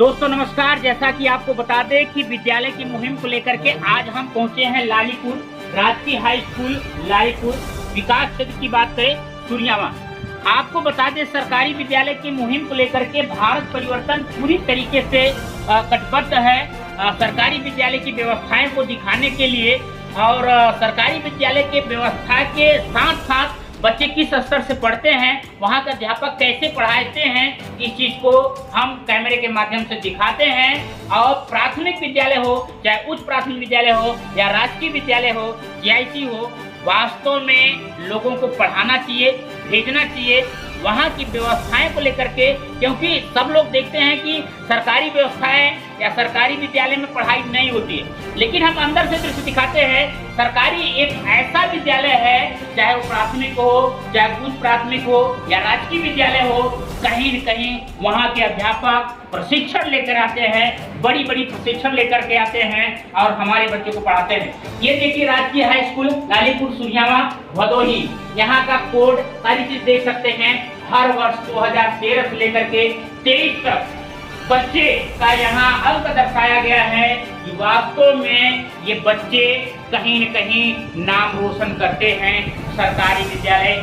दोस्तों नमस्कार। जैसा कि आपको बता दें कि विद्यालय की मुहिम को लेकर के आज हम पहुंचे हैं लालीपुर राजकीय हाई स्कूल लालीपुर। विकास क्षेत्र की बात करें सूर्यावा। आपको बता दें सरकारी विद्यालय की मुहिम को लेकर के भारत परिवर्तन पूरी तरीके से कटिबद्ध है। सरकारी विद्यालय की व्यवस्थाएं को दिखाने के लिए और सरकारी विद्यालय के व्यवस्था के साथ साथ बच्चे किस स्तर से पढ़ते हैं, वहाँ के अध्यापक कैसे पढ़ाते हैं, इस चीज़ को हम कैमरे के माध्यम से दिखाते हैं। और प्राथमिक विद्यालय हो, चाहे उच्च प्राथमिक विद्यालय हो या राजकीय विद्यालय हो, जीआईसी हो, वास्तव में लोगों को पढ़ाना चाहिए, भेजना चाहिए वहाँ की व्यवस्थाएं को लेकर के, क्योंकि सब लोग देखते हैं कि सरकारी व्यवस्थाएं या सरकारी विद्यालय में पढ़ाई नहीं होती है, लेकिन हम अंदर से दृश्य दिखाते हैं। सरकारी एक ऐसा विद्यालय है, चाहे वो प्राथमिक हो, चाहे उच्च प्राथमिक हो या राजकीय विद्यालय हो, कहीं न कहीं वहाँ के अध्यापक प्रशिक्षण लेकर आते हैं, बड़ी बड़ी प्रशिक्षण लेकर के आते हैं और हमारे बच्चों को पढ़ाते हैं। ये देखिए राजकीय हाई स्कूल लालीपुर सूर्यावा भदोही, यहाँ का कोड सारी चीज देख सकते हैं। हर वर्ष 2013 से लेकर के 23 तक बच्चे का यहाँ अंक दर्शाया गया है कि वास्तव में ये बच्चे कहीं न कहीं नाम रोशन करते हैं। सरकारी विद्यालय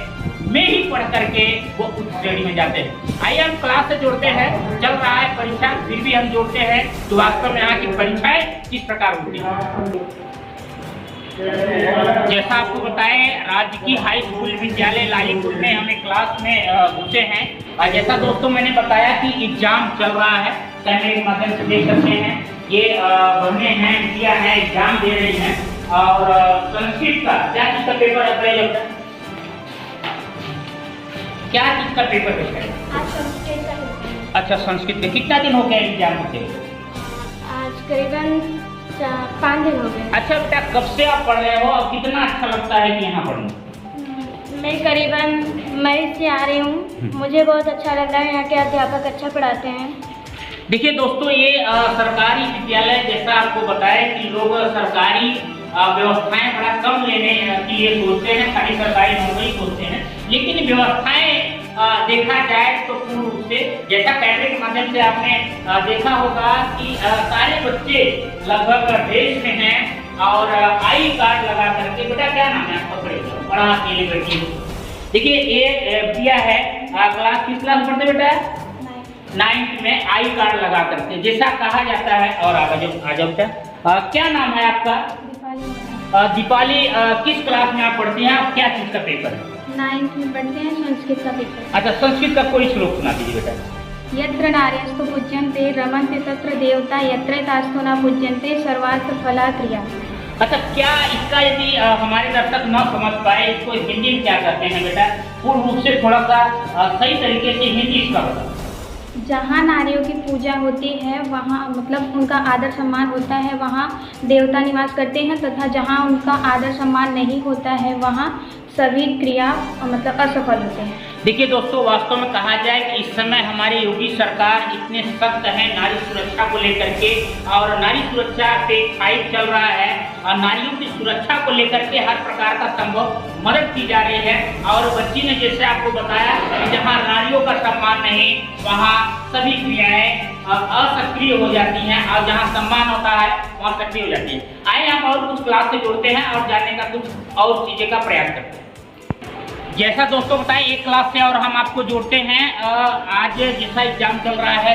में ही पढ़ करके वो उच्च श्रेणी में जाते हैं। आइए हम क्लास से जोड़ते हैं। चल रहा है परीक्षा, फिर भी हम जोड़ते हैं तो वास्तव में यहाँ की परीक्षाएं किस प्रकार होती है। जैसा आपको बताएं राजकीय हाई स्कूल विद्यालय लालीपुर में हमें क्लास में घुसे हैं और जैसा दोस्तों मैंने बताया कि एग्जाम चल रहा है, कैमरे के माध्यम से देख सकते हैं। ये बहनें हैं, बिटियां हैं, एग्जाम दे रही हैं। और संस्कृत का क्या चीज का पेपर है? क्या चीज का पेपर है? अच्छा, संस्कृत का कितना दिन हो गया एग्जाम होते? आज करीबन 5 दिन हो गए। अच्छा बेटा, कब से आप पढ़ रहे हो और कितना अच्छा लगता है कि यहाँ पढ़ना? मैं करीबन मई से आ रही हूँ, मुझे बहुत अच्छा लग रहा है। यहाँ के अध्यापक अच्छा पढ़ाते हैं। देखिए दोस्तों, ये सरकारी विद्यालय जैसा आपको बताया कि लोग सरकारी व्यवस्थाएं बड़ा कम लेने के लिए सोचते हैं, खाली सरकारी नौकरी सोचते हैं, लेकिन व्यवस्थाएं देखा जाए तो पूर्ण रूप से जैसा कैमरे के माध्यम से आपने देखा होगा कि सारे बच्चे लगभग ड्रेस में हैं और आई कार्ड लगा करके। बेटा क्या नाम है आपका? बड़ा अकेले बैठी। देखिए ये बिया है, क्लास किस क्लास में पढ़ते बेटा? 9th में आई कार्ड लगा करके जैसा कहा जाता है। और आ जाओ बेटा, क्या नाम है आपका? दीपाली। किस क्लास में आप पढ़ती हैं? आप क्या चीज का पेपर है? 9th में पढ़ते हैं, संस्कृत का पेपर। अच्छा, संस्कृत का कोई श्लोक सुना दीजिए बेटा। यत्र नार्यस्तु पूज्यन्ते रमन्ते तत्र देवता यत्र तास्तु न पूज्यन्ते सर्वार्थ फला क्रिया। अच्छा, क्या इसका यदि हमारे दर्शक न समझ पाए, इसको हिंदी में क्या कहते हैं बेटा? पूर्ण रूप से थोड़ा सा सही तरीके से हिंदी इसका बताओ। जहाँ नारियों की पूजा होती है वहाँ मतलब उनका आदर सम्मान होता है, वहाँ देवता निवास करते हैं, तथा जहाँ उनका आदर सम्मान नहीं होता है वहाँ सभी क्रिया मतलब असफल होते हैं। देखिए दोस्तों, वास्तव में कहा जाए कि इस समय हमारी योगी सरकार इतने सख्त है नारी सुरक्षा को लेकर के, और नारी सुरक्षा पे फाइट चल रहा है और नारियों की सुरक्षा को लेकर के हर प्रकार का संभव मदद की जा रही है। और बच्ची ने जैसे आपको बताया कि जहाँ नारियों का सम्मान नहीं, वहाँ सभी क्रियाएं असक्रिय हो जाती हैं और जहाँ सम्मान होता है वहाँ सक्रिय हो जाती है। आइए हम और कुछ क्लास से जोड़ते हैं और जानने का कुछ और चीजें का प्रयास करते हैं। जैसा दोस्तों बताएं, एक क्लास से और हम आपको जोड़ते हैं। आज जैसा एग्जाम चल रहा है,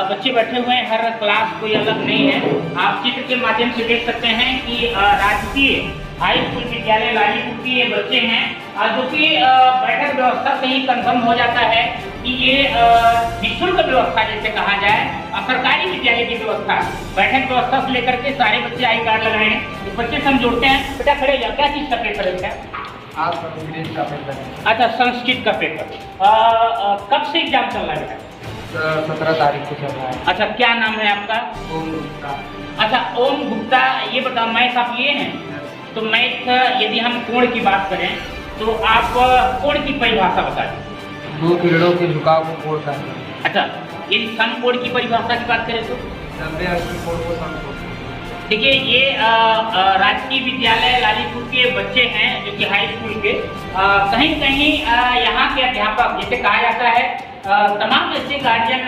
बच्चे बैठे हुए हैं, हर क्लास कोई अलग नहीं है। आप चित्र के माध्यम से देख सकते हैं कि राजकीय हाई स्कूल विद्यालय लालीपुर के ये बच्चे हैं, जो कि बैठक व्यवस्था से ही कंफर्म हो जाता है कि ये निःशुल्क व्यवस्था जैसे कहा जाए, सरकारी विद्यालय की व्यवस्था, बैठक व्यवस्था से लेकर के सारे बच्चे आई कार्ड लगाए हैं। इस बच्चे से हम जोड़ते हैं। बेटा खड़े जाओ, क्या चीज़ का पेपर है? आज संस्कृत का पेपर है। अच्छा, संस्कृत का पेपर। कब से एग्जाम चल रहा है बेटा? 17 तारीख से चल रहा है। अच्छा, क्या नाम है आपका? ओम गुप्ता। अच्छा, ओम गुप्ता। ये बताओ, मैथ आप लिए हैं? तो मैथ यदि हम कोण की बात करें तो आप कोण की परिभाषा बता दीजिए। 2 किरणों के झुकाव को कोण कहते हैं। अच्छा, यदि समकोण की परिभाषा की बात करें तो 90-80 कोण को समकोण। देखिए ये राजकीय विद्यालय लालीपुर के बच्चे हैं जो कि हाई स्कूल के, कहीं कहीं यहाँ के अध्यापक जैसे कहा जाता है, तमाम ऐसे गार्जियन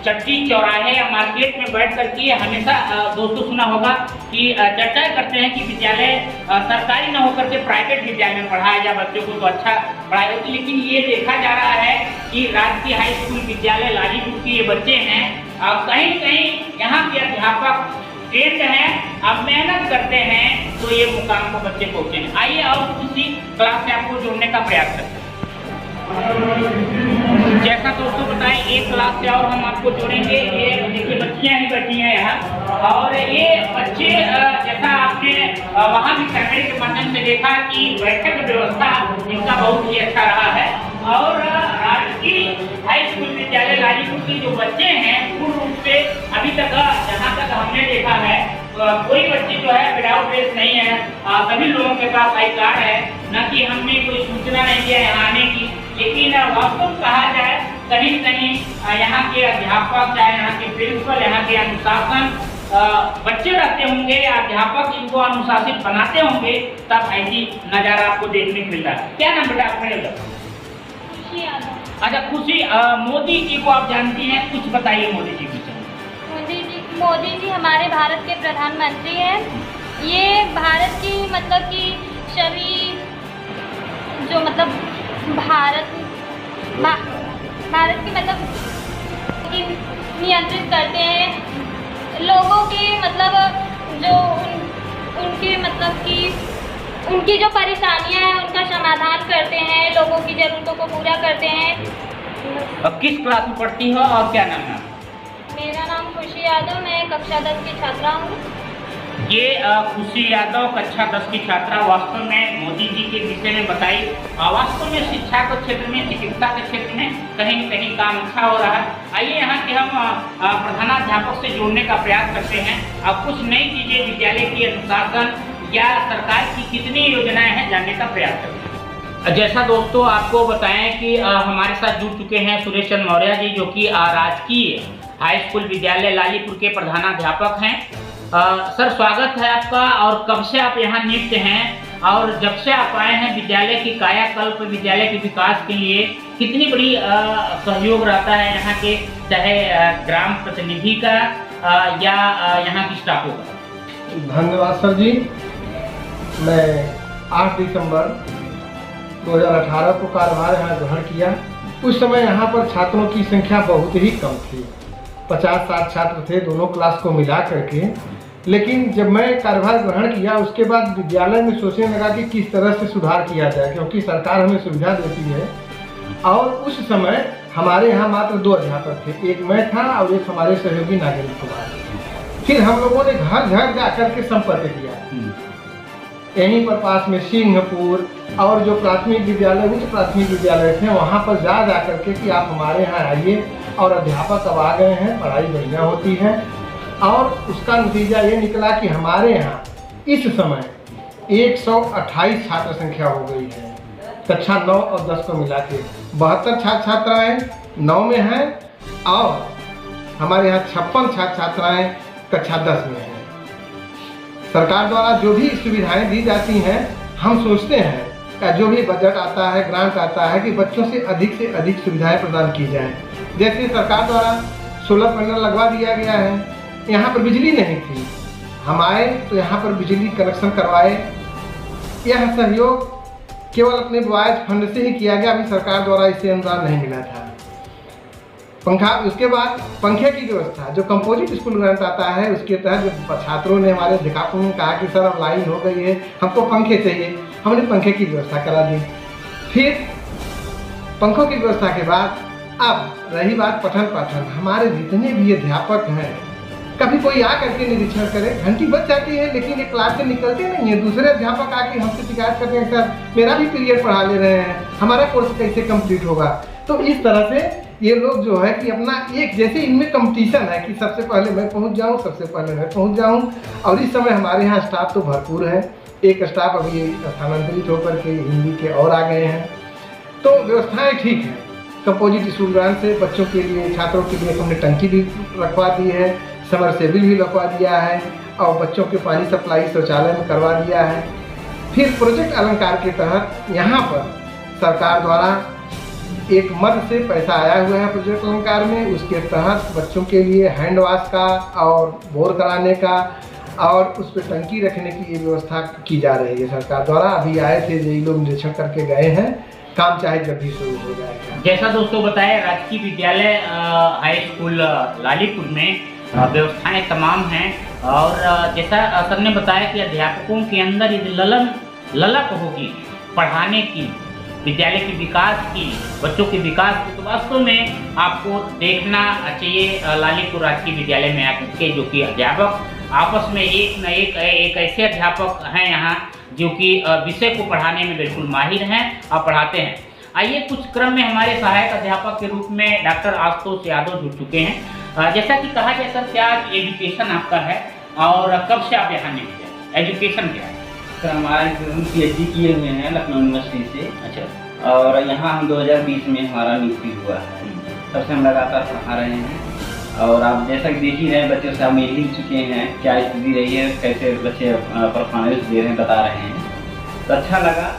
चट्टी चौराहे या मार्केट में बैठ करके हमेशा दोस्तों सुना होगा कि चर्चा करते हैं कि विद्यालय सरकारी न होकर के प्राइवेट विद्यालय में पढ़ाया जाए बच्चों को तो अच्छा पढ़ाई होती, लेकिन ये देखा जा रहा है कि राजकीय हाई स्कूल विद्यालय लालीपुर के ये बच्चे हैं, कहीं न कहीं यहाँ के अध्यापक ट्रेंड हैं, अब मेहनत करते हैं तो ये मुकाम को बच्चे पहुँचे हैं। आइए और किसी क्लास से आपको जोड़ने का प्रयास करते हैं। जैसा दोस्तों बताएं, एक क्लास से और हम आपको जोड़ेंगे। ये देखिए बच्चियां ही बैठी हैं यहाँ, और ये बच्चे जैसा आपने वहाँ भी कैमरे के माध्यम से देखा कि बैठक व्यवस्था इनका बहुत ही अच्छा रहा है। और राजकीय हाई स्कूल विद्यालय लालीपुर के जो बच्चे हैं पूर्ण रूप से अभी तक जहाँ तक हमने देखा है कोई बच्चे जो है विदाउट ड्रेस नहीं है, सभी लोगों के पास आई कार्ड है, न कि हमने कोई सूचना नहीं दिया यहाँ आने की। लेकिन वास्तव कहा जाए कहीं कहीं यहाँ के अध्यापक, चाहे यहाँ के प्रिंसिपल, यहाँ के अनुशासन, बच्चे रहते होंगे या अध्यापक इनको अनुशासित बनाते होंगे, तब ऐसी नज़ारा आपको देखने को मिलता है। क्या नाम बेटा आपका? अच्छा खुशी, मोदी जी को आप जानती हैं, कुछ बताइए मोदी जी की। मोदी जी हमारे भारत के प्रधानमंत्री हैं। ये भारत की मतलब कि सभी जो मतलब भारत की मतलब कि नियंत्रित करते हैं लोगों की, मतलब जो उनके मतलब कि उनकी जो परेशानियां हैं उनका समाधान करते हैं, लोगों की ज़रूरतों को पूरा करते हैं। अब किस क्लास में पढ़ती हो और क्या नाम है? मेरा नाम खुशी यादव, मैं कक्षा 10 की छात्रा हूँ। ये खुशी यादव कक्षा 10 की छात्रा वास्तव में मोदी जी के विषय में बताई। वास्तव में शिक्षा के क्षेत्र में, चिकित्सा के क्षेत्र में कहीं न कहीं काम अच्छा हो रहा है। आइए यहाँ के हम प्रधानाध्यापक से जोड़ने का प्रयास करते हैं और कुछ नई चीज़ें विद्यालय की अनुशासन या सरकार की कितनी योजनाएं हैं जानने का प्रयास करते हैं। जैसा दोस्तों आपको बताएं कि हमारे साथ जुड़ चुके हैं सुरेश चंद्र मौर्य जी, जो कि राजकीय हाई स्कूल विद्यालय लालीपुर के प्रधानाध्यापक हैं। सर स्वागत है आपका। और कब से आप यहाँ नियुक्त हैं और जब से आप आए हैं विद्यालय की कायाकल्प, विद्यालय के विकास के लिए कितनी बड़ी सहयोग रहता है यहाँ के, चाहे ग्राम प्रतिनिधि का या यहाँ की स्टाफों का? धन्यवाद सर जी। मैं 8 दिसंबर 2018 को कार्यभार यहाँ ग्रहण किया। उस समय यहाँ पर छात्रों की संख्या बहुत ही कम थी, 50-60 छात्र थे दोनों क्लास को मिला करके। लेकिन जब मैं कार्यभार ग्रहण किया उसके बाद विद्यालय में सोचने लगा कि किस तरह से सुधार किया जाए, क्योंकि सरकार हमें सुविधा देती है। और उस समय हमारे यहाँ मात्र 2 अध्यापक थे, एक मैं था और एक हमारे सहयोगी नागरिक कुमार। फिर हम लोगों ने घर घर जा करके संपर्क किया। यहीं पर पास में सिंहपुर और जो प्राथमिक विद्यालय, उच्च प्राथमिक विद्यालय थे, वहाँ पर जा करके कि आप हमारे यहाँ आइए। और अध्यापक अब आ गए हैं, पढ़ाई बढ़िया होती है। और उसका नतीजा ये निकला कि हमारे यहाँ इस समय 128 छात्र संख्या हो गई है, कक्षा 9 और 10 को मिला के 72 छात्र छात्राएँ 9 में हैं और हमारे यहाँ 56 छात्र छात्राएँ कक्षा 10 में हैं। सरकार द्वारा जो भी सुविधाएं दी जाती हैं, हम सोचते हैं जो भी बजट आता है, ग्रांट आता है, कि बच्चों से अधिक सुविधाएं प्रदान की जाएं। जैसे सरकार द्वारा सोलर पैनल लगवा दिया गया है, यहाँ पर बिजली नहीं थी, हम आए तो यहाँ पर बिजली कनेक्शन करवाए। यह सहयोग केवल अपने बॉयज फंड से ही किया गया, अभी सरकार द्वारा इसे अनुदान नहीं मिला था। पंखा, उसके बाद पंखे की व्यवस्था, जो कंपोजिट स्कूल ग्रांट आता है उसके तहत छात्रों ने, हमारे अध्यापकों ने कहा कि सर अब लाइन हो गई है, हमको पंखे चाहिए, हमने पंखे की व्यवस्था करा दी। फिर पंखों की व्यवस्था के बाद अब रही बात पठन पाठन, हमारे जितने भी अध्यापक हैं, कभी कोई आ करके निरीक्षण करे, घंटी बच जाती है लेकिन एक क्लास से निकलते नहीं है। दूसरे अध्यापक आके हमसे शिकायत करते हैं, सर मेरा भी पीरियड पढ़ा ले रहे हैं, हमारा कोर्स कैसे कंप्लीट होगा। तो इस तरह से ये लोग जो है कि अपना एक जैसे इनमें कंपटीशन है कि सबसे पहले मैं पहुंच जाऊं, सबसे पहले मैं पहुंच जाऊं। और इस समय हमारे यहाँ स्टाफ तो भरपूर है, एक स्टाफ अभी स्थानांतरित होकर के हिंदी के और आ गए हैं। तो व्यवस्थाएं ठीक हैं। कंपोजिट स्कूल ग्रांट से बच्चों के लिए, छात्रों के लिए हमने टंकी भी रखवा दी है, समरसेबिल भी लगवा दिया है और बच्चों के पानी सप्लाई शौचालय में करवा दिया है। फिर प्रोजेक्ट अलंकार के तहत यहाँ पर सरकार द्वारा एक मद से पैसा आया हुआ है प्रोजेक्ट अलंकार में। उसके तहत बच्चों के लिए हैंड वॉश का और बोर कराने का और उस पर टंकी रखने की ये व्यवस्था की जा रही है सरकार द्वारा। अभी आए थे, यही लोग निरीक्षण करके गए हैं, काम चाहे जब भी शुरू हो जाएगा। जैसा दोस्तों बताया, राजकीय विद्यालय हाई स्कूल लालीपुर में व्यवस्थाएं तमाम हैं और जैसा सर ने बताया कि अध्यापकों के अंदर यदि ललक होगी पढ़ाने की, विद्यालय के विकास की, बच्चों के विकास की, तो वास्तव में आपको देखना चाहिए लालीपुर राजकीय विद्यालय में आकर के, जो कि अध्यापक आपस में एक न एक ऐसे अध्यापक हैं यहाँ जो कि विषय को पढ़ाने में बिल्कुल माहिर हैं और पढ़ाते हैं। आइए कुछ क्रम में हमारे सहायक अध्यापक के रूप में डॉक्टर आशुतोष यादव जुड़ चुके हैं। जैसा कि कहा जाए सर, क्या एजुकेशन आपका है और कब से आप यहाँ निकले, एजुकेशन क्या है? सर हमारे PhD किए हुए हैं लखनऊ यूनिवर्सिटी से। अच्छा। और यहाँ हम 2020 में हमारा नियुक्ति हुआ है, तब से हम लगातार पढ़ा रहे हैं। और आप जैसा कि देख ही रहे हैं, बच्चों से हम मिल चुके हैं, क्या स्थिति रही है, कैसे बच्चे परफॉर्मेंस दे रहे हैं, बता रहे हैं, तो अच्छा लगा।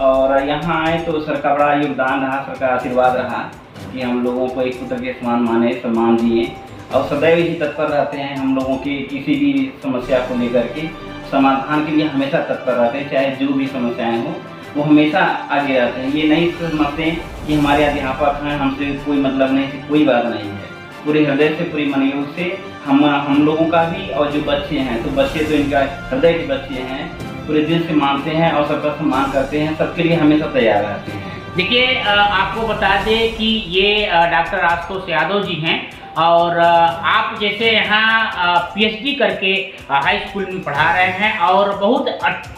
और यहाँ आए तो सर का बड़ा योगदान रहा, सर का आशीर्वाद रहा कि हम लोगों को एक पुत्र के समान माने, सम्मान दिए और सदैव ही तत्पर रहते हैं हम लोगों की किसी भी समस्या को लेकर के समाधान के लिए हमेशा तत्पर रहते हैं, चाहे जो भी समस्याएं हों वो हमेशा आगे रहते हैं। ये नहीं समझते कि हमारे अध्यापक हैं, हमसे कोई मतलब नहीं, कोई बात नहीं है। पूरे हृदय से, पूरी मनयोग से हम लोगों का भी, और जो बच्चे हैं तो बच्चे तो इनका हृदय के बच्चे हैं, पूरे दिल से मानते हैं और सबका सम्मान करते हैं, सबके लिए हमेशा तैयार रहते हैं। देखिए, आपको बता दें कि ये डॉक्टर आशुतोष यादव जी हैं और आप जैसे यहाँ PhD करके हाई स्कूल में पढ़ा रहे हैं और बहुत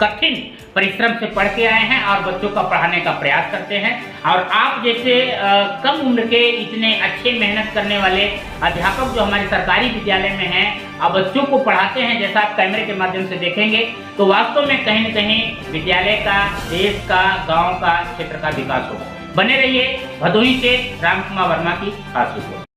कठिन परिश्रम से पढ़ के आए हैं और बच्चों का पढ़ाने का प्रयास करते हैं। और आप जैसे कम उम्र के इतने अच्छे मेहनत करने वाले अध्यापक जो हमारे सरकारी विद्यालय में हैं और बच्चों को पढ़ाते हैं, जैसा आप कैमरे के माध्यम से देखेंगे, तो वास्तव में कहीं न कहीं विद्यालय का, देश का, गाँव का, क्षेत्र का विकास होगा। बने रहिए। भदोही से राम कुमार वर्मा की खास रिपोर्ट।